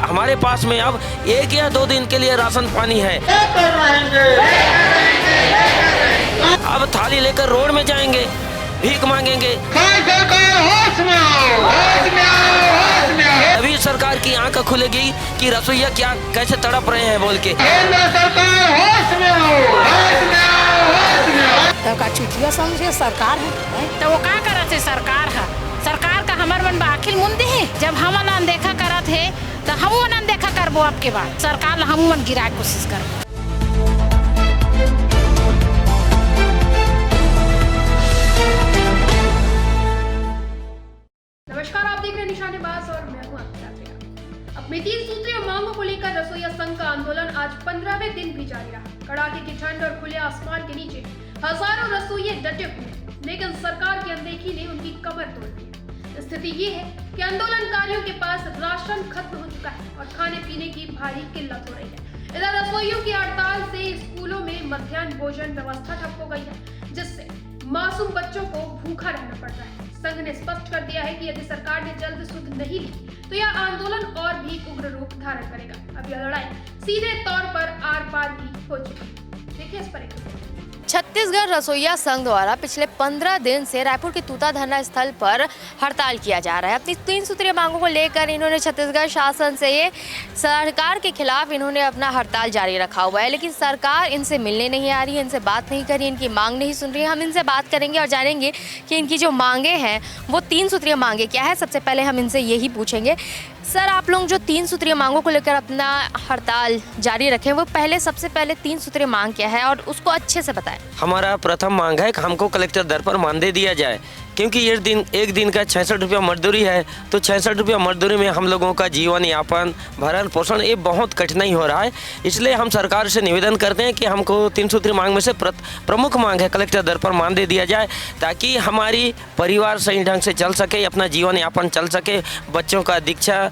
हमारे पास में अब 1 या 2 दिन के लिए राशन पानी है। अब थाली लेकर रोड में जाएंगे, भीख मांगेंगे। अभी सरकार की आंख खुलेगी कि रसोईया क्या कैसे तड़प रहे हैं बोल के। का चुटिया समझे सरकार है तो वो का करत है सरकार है। सरकार का हमार मन आखिर मुंदे है। जब हम अनदेखा करत है तो हम अनदेखा करबो। आपके बाद सरकार हम मन गिरा कोशिश करबो। नमस्कार, आप देख रहे हैं निशानेबाज और मैं हूं आपकी यात्रा। अपनी 3 सूत्रीय मांगों को लेकर रसोईया संघ का आंदोलन आज 15वें दिन भी जारी रहा। कड़ाके की ठंड और खुले आसमान के नीचे हजारों रसोइये डटे हुए, लेकिन सरकार की अनदेखी ने उनकी कमर तोड़ दी। स्थिति ये है कि आंदोलनकारियों के पास राशन खत्म हो चुका है और खाने पीने की भारी किल्लत हो रही है। इधर रसोइयों की हड़ताल से स्कूलों में मध्याह्न भोजन व्यवस्था ठप हो गई है, जिससे मासूम बच्चों को भूखा रहना पड़ रहा है। संघ ने स्पष्ट कर दिया है कि यदि सरकार ने जल्द सुध नहीं ली तो यह आंदोलन और भी उग्र रूप धारण करेगा। अब यह लड़ाई सीधे तौर पर आर पार भी हो चुकी है। देखिए इस पर एक रिपोर्ट। छत्तीसगढ़ रसोईया संघ द्वारा पिछले 15 दिन से रायपुर के तूता धरना स्थल पर हड़ताल किया जा रहा है। अपनी 3 सूत्रीय मांगों को लेकर इन्होंने छत्तीसगढ़ शासन से सरकार के खिलाफ इन्होंने अपना हड़ताल जारी रखा हुआ है, लेकिन सरकार इनसे मिलने नहीं आ रही है, इनसे बात नहीं कर रही, इनकी मांग नहीं सुन रही है। हम इनसे बात करेंगे और जानेंगे कि इनकी जो मांगे हैं वो 3 सूत्रीय मांगे क्या है। सबसे पहले हम इनसे यही पूछेंगे, सर आप लोग जो 3 सूत्रीय मांगों को लेकर अपना हड़ताल जारी रखें, वो सबसे पहले 3 सूत्रीय मांग क्या है और उसको अच्छे से बताएं। हमारा प्रथम मांग है कि हमको कलेक्टर दर पर मानदेय दिया जाए, क्योंकि ये एक दिन का 66 रुपया मजदूरी है। तो 66 रुपया मजदूरी में हम लोगों का जीवन यापन भरण पोषण ये बहुत कठिनाई हो रहा है। इसलिए हम सरकार से निवेदन करते हैं कि हमको 3 सूत्रीय मांग में से प्रमुख मांग है कलेक्टर दर पर मानदेय दिया जाए, ताकि हमारी परिवार सही ढंग से चल सके, अपना जीवन यापन चल सके, बच्चों का दीक्षा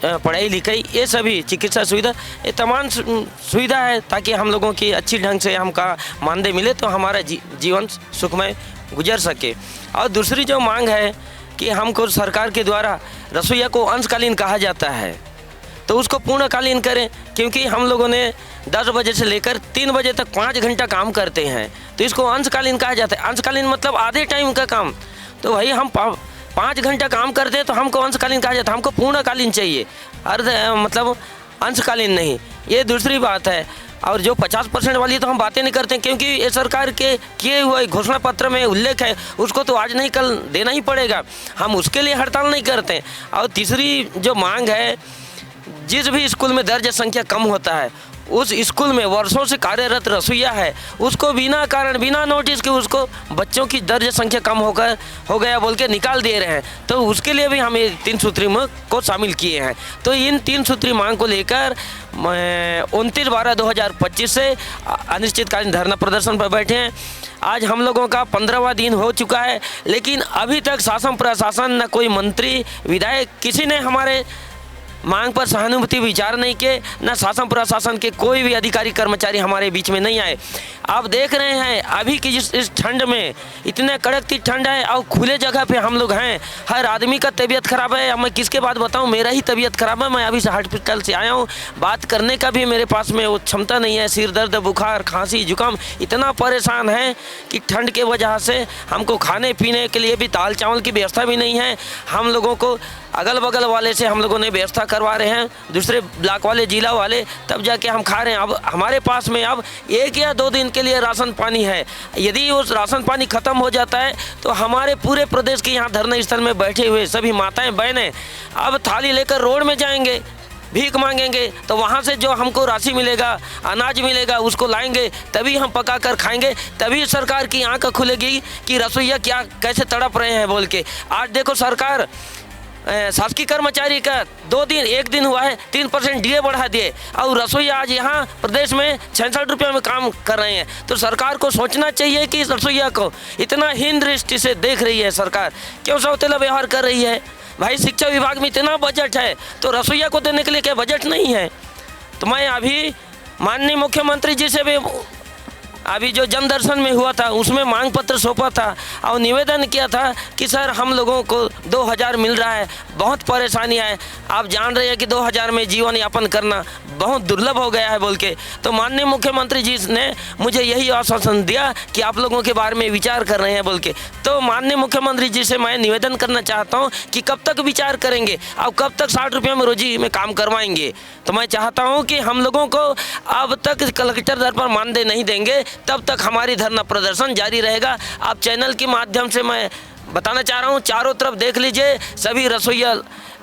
पढ़ाई लिखाई ये सभी चिकित्सा सुविधा ये तमाम सुविधा है, ताकि हम लोगों की अच्छी ढंग से हमका मानदेय मिले तो हमारा जीवन सुखमय गुजर सके। और दूसरी जो मांग है कि हमको सरकार के द्वारा रसोईया को अंशकालीन कहा जाता है तो उसको पूर्णकालीन करें, क्योंकि हम लोगों ने 10 बजे से लेकर 3 बजे तक 5 घंटा काम करते हैं, तो इसको अंशकालीन कहा जाता है। अंशकालीन मतलब आधे टाइम का काम। तो भाई हम 5 घंटा काम करते हैं तो हमको अंशकालीन कहा जाता है, हमको पूर्णकालीन चाहिए, मतलब अंशकालीन नहीं। ये दूसरी बात है। और जो 50% वाली तो हम बातें नहीं करते, क्योंकि ये सरकार के किए हुए घोषणा पत्र में उल्लेख है, उसको तो आज नहीं कल देना ही पड़ेगा, हम उसके लिए हड़ताल नहीं करते। और तीसरी जो मांग है, जिस भी स्कूल में दर्ज संख्या कम होता है उस स्कूल में वर्षों से कार्यरत रसोईया है उसको बिना कारण बिना नोटिस के उसको बच्चों की दर्ज संख्या कम हो गया बोल के निकाल दे रहे हैं। तो उसके लिए भी हम ये 3 सूत्री मांग को शामिल किए हैं। तो इन 3 सूत्री मांग को लेकर 29/12/2025 से अनिश्चितकालीन धरना प्रदर्शन पर बैठे हैं। आज हम लोगों का 15वां दिन हो चुका है, लेकिन अभी तक शासन प्रशासन न कोई मंत्री विधायक किसी ने हमारे मांग पर सहानुभूति विचार नहीं किए, न शासन प्रशासन के कोई भी अधिकारी कर्मचारी हमारे बीच में नहीं आए। आप देख रहे हैं अभी की इस ठंड में इतने कड़कती ठंड है और खुले जगह पे हम लोग हैं, हर आदमी का तबीयत खराब है। मैं किसके बात बताऊं, मेरा ही तबीयत खराब है। मैं अभी से हॉस्पिटल से आया हूं, बात करने का भी मेरे पास में वो क्षमता नहीं है। सिर दर्द, बुखार, खांसी, जुकाम, इतना परेशान है कि ठंड के वजह से हमको खाने पीने के लिए भी दाल चावल की व्यवस्था भी नहीं है। हम लोगों को अगल बगल वाले से हम लोगों ने व्यवस्था करवा रहे हैं, दूसरे ब्लॉक वाले, जिला वाले, तब जाके हम खा रहे हैं। अब हमारे पास में अब 1 या 2 दिन के लिए राशन पानी है। यदि वो राशन पानी ख़त्म हो जाता है तो हमारे पूरे प्रदेश के यहाँ धरना स्थल में बैठे हुए सभी माताएं बहनें अब थाली लेकर रोड में जाएंगे, भीख मांगेंगे। तो वहाँ से जो हमको राशि मिलेगा, अनाज मिलेगा, उसको लाएंगे, तभी हम पका कर खाएंगे, तभी सरकार की आंख खुलेगी कि रसोईया क्या कैसे तड़प रहे हैं बोल के। आज देखो सरकार शासकीय कर्मचारी का 1 दिन हुआ है 3% डीए बढ़ा दिए और रसोईया आज यहाँ प्रदेश में 66 रुपये में काम कर रहे हैं। तो सरकार को सोचना चाहिए कि रसोईया को इतना हीन दृष्टि से देख रही है सरकार, क्यों सौतेला व्यवहार कर रही है। भाई शिक्षा विभाग में इतना बजट है तो रसोईया को देने के लिए क्या बजट नहीं है। तो मैं अभी माननीय मुख्यमंत्री जी से भी अभी जो जन दर्शन में हुआ था उसमें मांग पत्र सौंपा था और निवेदन किया था कि सर हम लोगों को 2000 मिल रहा है, बहुत परेशानियाँ है, आप जान रहे हैं कि 2000 में जीवन यापन करना बहुत दुर्लभ हो गया है बोल के। तो माननीय मुख्यमंत्री जी ने मुझे यही आश्वासन दिया कि आप लोगों के बारे में विचार कर रहे हैं बोल के। तो माननीय मुख्यमंत्री जी से मैं निवेदन करना चाहता हूं कि कब तक विचार करेंगे और कब तक 60 रुपये में रोजी में काम करवाएंगे। तो मैं चाहता हूं कि हम लोगों को अब तक कलेक्टर दर पर मानदेय नहीं देंगे तब तक हमारी धरना प्रदर्शन जारी रहेगा। आप चैनल के माध्यम से मैं बताना चाह रहा हूँ, चारों तरफ देख लीजिए, सभी रसोइया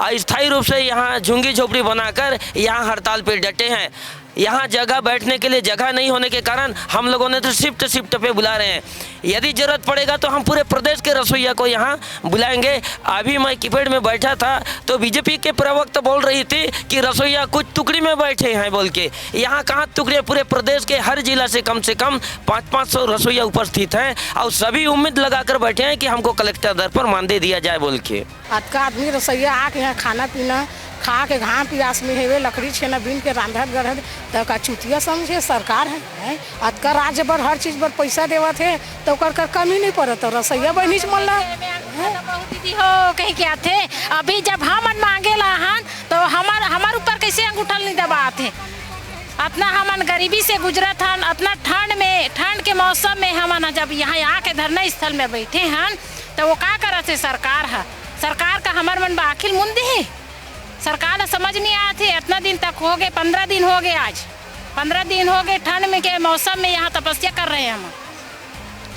अस्थायी रूप से यहाँ झुंगी झोपड़ी बनाकर यहाँ हड़ताल पे डटे हैं। यहाँ जगह बैठने के लिए जगह नहीं होने के कारण हम लोगों ने तो शिफ्ट पे बुला रहे हैं। यदि जरूरत पड़ेगा तो हम पूरे प्रदेश के रसोइया को यहाँ बुलाएंगे। अभी मैं कीपैड में बैठा था तो बीजेपी के प्रवक्ता बोल रही थी कि रसोइया कुछ टुकड़ी में बैठे हैं बोल के। यहाँ कहाँ टुकड़े, पूरे प्रदेश के हर जिला से कम 500 रसोइया उपस्थित हैं और सभी उम्मीद लगाकर बैठे हैं कि हमको कलेक्टर दर पर मानदेय दिया जाए बोल के। आज का आदमी रसोईया आके यहाँ खाना पीना खा के घाम पियास में हेवे लकड़ी छेना बीन के रांधत गढ़त तो का चुतिया समझे सरकार है। आज का राज्य भर हर चीज पर पैसा देवत है तो कर कमी नहीं पड़त। रसोईया बहनी मन दीदी हो कहीं क्या थे। अभी जब हम मांगे हन तो हमार ऊपर कैसे अंगूठल नहीं दबाते हैं। अपना हमन गरीबी से गुजरत हन, अपना ठंड के मौसम में हमन जब यहाँ आके धरना स्थल में बैठे हन तो वो का करत है सरकार है। सरकार का हमार मन आखिर मुंदी है। सरकार समझ नहीं आते। इतना दिन तक हो गए, 15 दिन हो गए, आज 15 दिन हो गए ठंड में के मौसम में यहाँ तपस्या कर रहे हैं हम।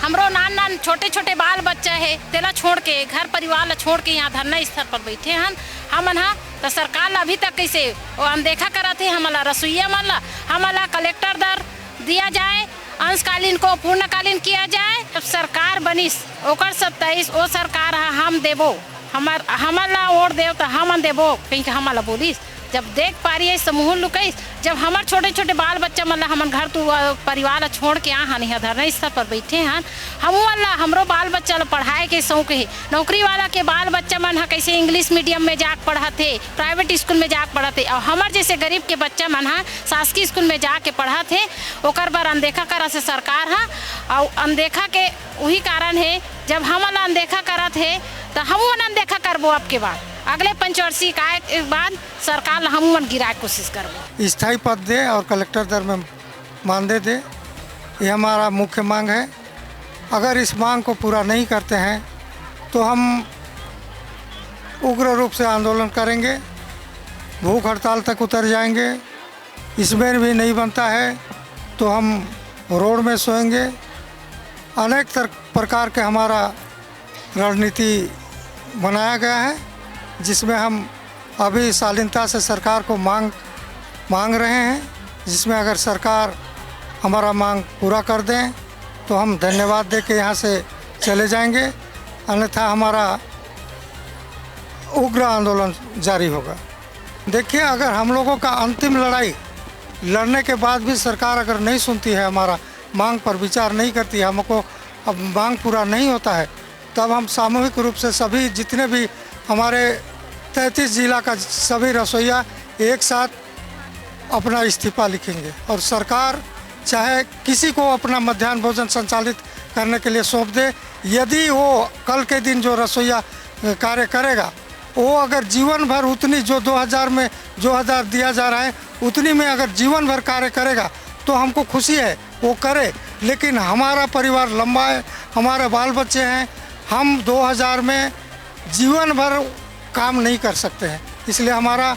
हमरो नान छोटे छोटे बाल बच्चा है तेला छोड़ के घर परिवार छोड़ के यहाँ धरना स्थल पर बैठे हन हमन। हाँ तो सरकार अभी तक कैसे वो अनदेखा करा थे हमला रसोईया मन ला। हमला कलेक्टर दर दिया जाए, अंशकालीन को पूर्णकालीन किया जाए। जब सरकार बनिस ओकर 27 वो सरकार हम देबो हमारा वोट देव तो हम देबो कहीं हमारा बोलिस। जब देख पा रही है समूह लुकैस, जब हमारे छोटे छोटे बाल बच्चा मतलब हमन घर तो परिवार छोड़ के हन यहाँ धरना स्थल पर बैठे हन। हमरो बाल बच्चा पढ़ाए के शौक है। नौकरी वाला के बाल बच्चा मन कैसे इंग्लिश मीडियम में जाके पढ़ाते, प्राइवेट स्कूल में जाके पढ़ाते और हमारे जैसे गरीब के बच्चा मन शासकीय स्कूल में जाके पढ़ाते। ओकर बार अनदेखा करा से सरकार है और अनदेखा के वही कारण है। जब हमन अनदेखा करत है तो हम अनदेखा करबो। आपके बाद अगले पंचवर्षीय काय के बाद सरकार हम गिराए कोशिश करबो। स्थायी पद दे और कलेक्टर दर में मानदेय दे, ये हमारा मुख्य मांग है। अगर इस मांग को पूरा नहीं करते हैं तो हम उग्र रूप से आंदोलन करेंगे, भूख हड़ताल तक उतर जाएंगे। इसमें भी नहीं बनता है तो हम रोड में सोएंगे। अनेक प्रकार के हमारा रणनीति बनाया गया है जिसमें हम अभी शालीनता से सरकार को मांग रहे हैं, जिसमें अगर सरकार हमारा मांग पूरा कर दें तो हम धन्यवाद दे के यहाँ से चले जाएंगे, अन्यथा हमारा उग्र आंदोलन जारी होगा। देखिए, अगर हम लोगों का अंतिम लड़ाई लड़ने के बाद भी सरकार अगर नहीं सुनती है, हमारा मांग पर विचार नहीं करती है, हमको अब मांग पूरा नहीं होता है, तब हम सामूहिक रूप से सभी जितने भी हमारे 33 जिला का सभी रसोइया एक साथ अपना इस्तीफा लिखेंगे और सरकार चाहे किसी को अपना मध्याह्न भोजन संचालित करने के लिए सौंप दे। यदि वो कल के दिन जो रसोइया कार्य करेगा वो अगर जीवन भर उतनी जो 2000 में जो 1000 दिया जा रहा है उतनी में अगर जीवन भर कार्य करेगा तो हमको खुशी है, वो करे। लेकिन हमारा परिवार लंबा है, हमारे बाल बच्चे हैं, हम 2000 में जीवन भर काम नहीं कर सकते हैं। इसलिए हमारा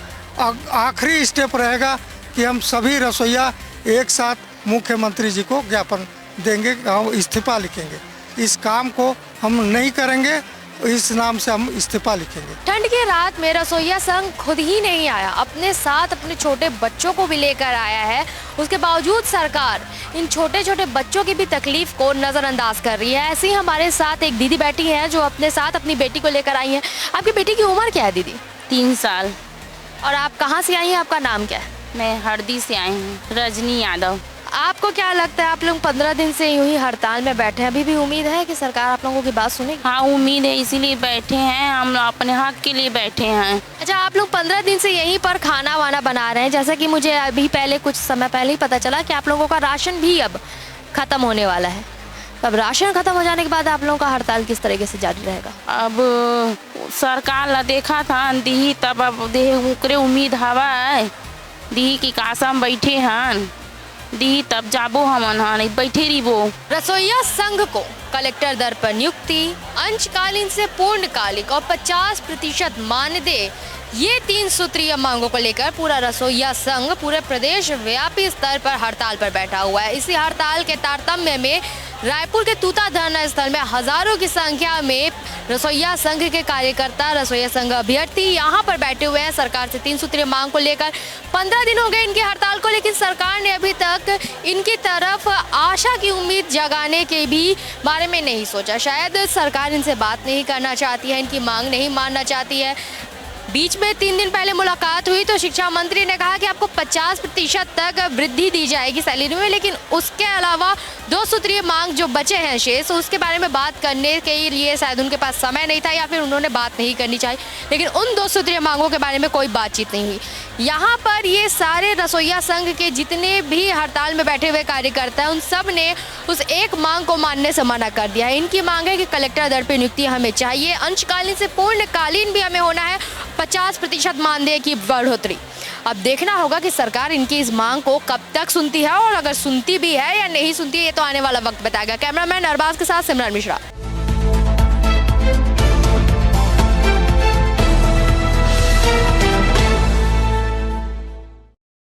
आखिरी स्टेप रहेगा कि हम सभी रसोइया एक साथ मुख्यमंत्री जी को ज्ञापन देंगे और इस्तीफा लिखेंगे। इस काम को हम नहीं करेंगे, इस नाम से हम इस्तीफा लिखेंगे। ठंड की रात में रसोईया संघ खुद ही नहीं आया, अपने साथ अपने छोटे बच्चों को भी लेकर आया है। उसके बावजूद सरकार इन छोटे छोटे बच्चों की भी तकलीफ को नज़रअंदाज कर रही है। ऐसे ही हमारे साथ एक दीदी बैठी है जो अपने साथ अपनी बेटी को लेकर आई हैं। आपकी बेटी की उम्र क्या है दीदी? 3 साल। और आप कहाँ से आई हैं, आपका नाम क्या है? मैं हरदी से आई हूँ, रजनी यादव। आपको क्या लगता है, आप लोग 15 दिन से यूं ही हड़ताल में बैठे हैं, अभी भी उम्मीद है कि सरकार आप लोगों की बात सुनेगी? हाँ, उम्मीद है, इसीलिए बैठे हैं, हम अपने हक के लिए बैठे हैं। अच्छा, आप लोग 15 दिन से यहीं पर खाना वाना बना रहे हैं, जैसा कि मुझे अभी पहले कुछ समय पहले ही पता चला कि आप लोगों का राशन भी अब खत्म होने वाला है। अब राशन खत्म हो जाने के बाद आप लोगों का हड़ताल किस तरीके से जारी रहेगा? अब सरकार ला देखा था दी तब अब देह उकरे उम्मीद हवा दी की कासम बैठे हन दी तब जाबो हमन हन बैठे रहिबो। रसोइया संघ को कलेक्टर दर पर नियुक्ति, अंशकालीन से पूर्णकालिक और 50% मानदेय, ये 3 सूत्रीय मांगों को लेकर पूरा रसोइया संघ पूरे प्रदेश व्यापी स्तर पर हड़ताल पर बैठा हुआ है। इसी हड़ताल के तारतम्य में रायपुर के तूता धरना स्थल में हजारों की संख्या में रसोइया संघ के कार्यकर्ता, रसोइया संघ अभ्यर्थी यहाँ पर बैठे हुए हैं सरकार से 3 सूत्रीय मांग को लेकर। 15 दिन हो गए इनकी हड़ताल को, लेकिन सरकार ने अभी तक इनकी तरफ आशा की उम्मीद जगाने के भी बारे में नहीं सोचा। शायद सरकार इनसे बात नहीं करना चाहती है, इनकी मांग नहीं मानना चाहती है। बीच में 3 दिन पहले मुलाकात हुई तो शिक्षा मंत्री ने कहा कि आपको 50% तक वृद्धि दी जाएगी सैलरी में, लेकिन उसके अलावा 2 सूत्रीय मांग जो बचे हैं शेष, उसके बारे में बात करने के लिए शायद उनके पास समय नहीं था या फिर उन्होंने बात नहीं करनी चाहिए। लेकिन उन 2 सूत्रीय मांगों के बारे में कोई बातचीत नहीं हुई। यहाँ पर ये सारे रसोइया संघ के जितने भी हड़ताल में बैठे हुए कार्यकर्ता हैं, उन सब ने उस एक मांग को मानने से मना कर दिया है। इनकी मांग है कि कलेक्टर दर पर नियुक्ति हमें चाहिए, अंशकालीन से पूर्णकालीन भी हमें होना है, 50% मानदेय की बढ़ोतरी। अब देखना होगा कि सरकार इनकी इस मांग को कब तक सुनती है और अगर सुनती भी है या नहीं सुनती है, ये तो आने वाला वक्त बताएगा। कैमरामैन अरबाज के साथ सिमरन मिश्रा।